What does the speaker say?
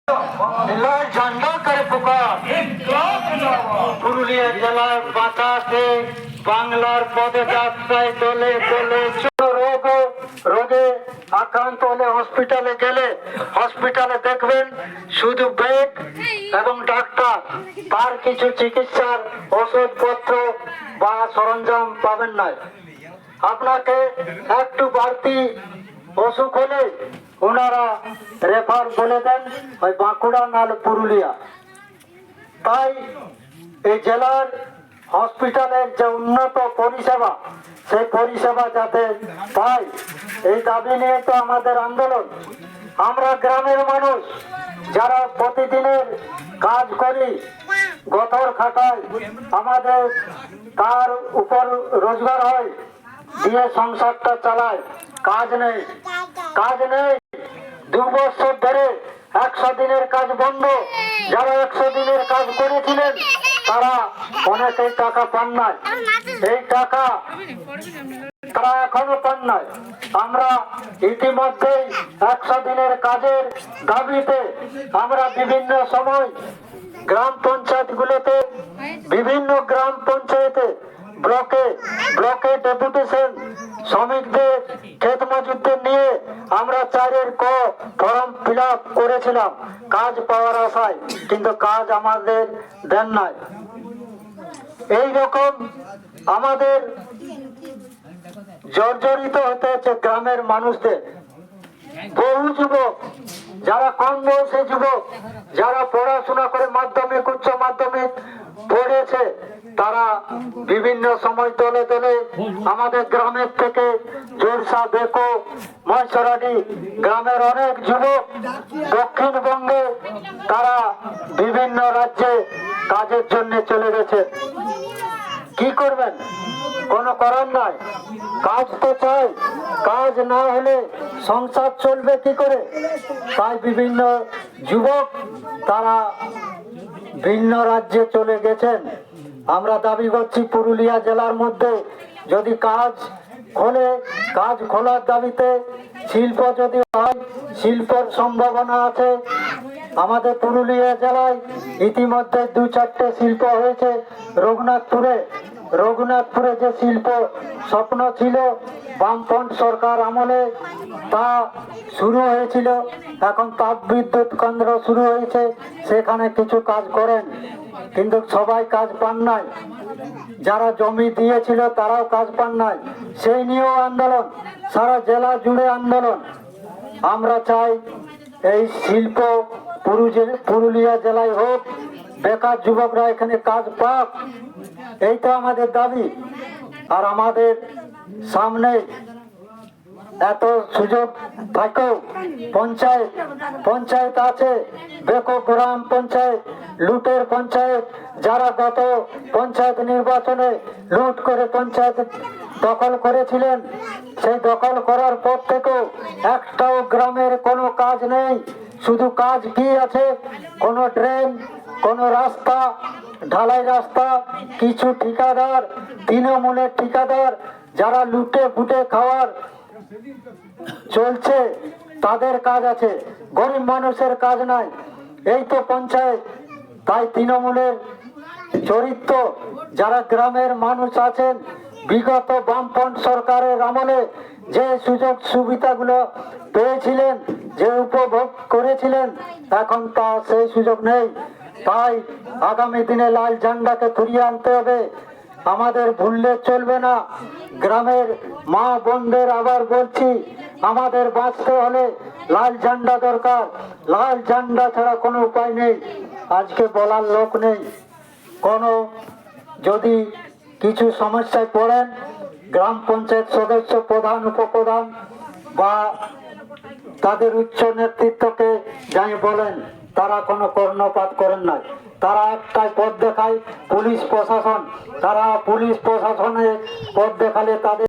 লাল ঝান্ডা করে পুকার পুরুলিয়া জেলার বাতাসে বাংলার পদযাত্রায় দলে দলে রোগে আক্রান্ত হলে হসপিটালে গেলে হসপিটালে দেখবেন শুধু বেড এবং ডাক্তার, তার কিছু চিকিৎসার ওষুধপত্র বা সরঞ্জাম পাবেন না। আপনাকে একটু বাড়তি অসুখ হলে ওনারা রেফার বলে দেন ওই বাঁকুড়া নাহলে পুরুলিয়া। তাই এই জেলার হসপিটালের যে উন্নত পরিষেবা, সেই পরিষেবা যাতে পাই, এই দাবি নিয়ে তো আমাদের আন্দোলন। আমরা গ্রামের মানুষ যারা প্রতিদিনের কাজ করি, গতর খাটাই, আমাদের তার উপর রোজগার হয়, দিয়ে সংসারটা চালায়। কাজ নেই 2 বছর ধরে 100 দিনের কাজ বন্ধ। যারা 100 দিনের কাজ করেছিলেন তারা অনেকেই টাকা পান নাই, এই টাকা তারা এখনো পান নাই। আমরা ইতিমধ্যেই 100 দিনের কাজের দাবিতে আমরা বিভিন্ন সময় গ্রাম পঞ্চায়েত গুলোতে, বিভিন্ন গ্রাম পঞ্চায়েতে, ব্লকে ডেপুটেশন শ্রমিকদের, ক্ষেত মজুরদের নিয়ে আমরা 4 ফর্ম ফিল আপ করেছিলাম কাজ পাওয়ার আশায়, কিন্তু কাজ আমাদের দেন নাই। এই রকম আমাদের জর্জরিত হতে হচ্ছে গ্রামের মানুষদের। বহু যুবক, যারা কম বয়সী যুবক, যারা পড়াশোনা করে মাধ্যমিক উচ্চ মাধ্যমিক পড়েছে, তারা বিভিন্ন সময় দলে দলে আমাদের গ্রামের থেকে জোরসা, বেকো, ময়সরাডি গ্রামের অনেক যুবক দক্ষিণবঙ্গে তারা বিভিন্ন রাজ্যে কাজের জন্য চলে গেছে। কি করবেন? কোনো করার নাই। কাজ তো চাই, কাজ না হলে সংসার চলবে কি করে? তাই বিভিন্ন যুবক তারা ভিন্ন রাজ্যে চলে গেছেন। আমরা দাবি করছি পুরুলিয়া জেলার মধ্যে যদি কাজ খোলার দাবিতে শিল্প যদি হয়, শিল্পর সম্ভাবনা আছে। আমাদের পুরুলিয়া জেলায় ইতিমধ্যে 2-4টে শিল্প হয়েছে। রঘুনাথপুরে যে শিল্প স্বপ্ন ছিল বামফ্রন্ট সরকার আমলে, তা শুরু হয়েছিল। এখন তাপ বিদ্যুৎ কেন্দ্র শুরু হয়েছে, সেখানে কিছু কাজ করেন, কিন্তু সবাই কাজ পান নাই। যারা জমি দিয়েছিল তারাও কাজ পান নাই। সেই নিয়েও আন্দোলন, সারা জেলা জুড়ে আন্দোলন। আমরা চাই এই শিল্প পুরুলিয়া জেলায় হোক, বেকার যুবকরা এখানে কাজ পাক, এই তো আমাদের দাবি। আর আমাদের সামনে এত সুযোগ থাকেও পঞ্চায়েত আছে, বেকো গ্রাম পঞ্চায়েত, লুটের পঞ্চায়েত, যারা গত পঞ্চায়েত নির্বাচনে লুট করে পঞ্চায়েত দখল করেছিলেন, সেই দখল করার পর থেকেও একটাও গ্রামের কোনো কাজ নেই। শুধু কাজ কি আছে? কোনো ড্রেন, কোনো রাস্তা, ঢালাই রাস্তা, কিছু ঠিকাদার, তৃণমূলের ঠিকাদার যারা লুটে ফুটে খাওয়ার চলছে, তাদের কাজ আছে, গরিব মানুষের কাজ নাই। এই তো পঞ্চায়েত। তাই তৃণমূলের চরিত্র যারা গ্রামের মানুষ আছেন, বিগত বামফ্রন্ট সরকারের আমলে যে সুযোগ সুবিধাগুলো পেয়েছিলেন, যে উপভোগ করেছিলেন, এখন তা সেই সুযোগ নেই। তাই আগামী দিনে লাল ঝান্ডাকে ফিরিয়ে আনতে হবে। আমাদের ভুললে চলবে না। গ্রামের মা বোনদের আবার বলছি, আমাদের বাঁচতে হলে লাল ঝান্ডা দরকার। লাল ঝান্ডা ছাড়া কোনো উপায় নেই। আজকে বলার লোক নেই। কোনো যদি কিছু সমস্যায় পড়েন, গ্রাম পঞ্চায়েত সদস্য, প্রধান, উপপ্রধান বা তাদের উচ্চ নেতৃত্বকে যাই বলেন, তারা কোনো কর্ণপাত করেন না। তারা একটাই পথ দেখায়, পুলিশ প্রশাসন। তারা পুলিশ প্রশাসনের পথ দেখালে তাদের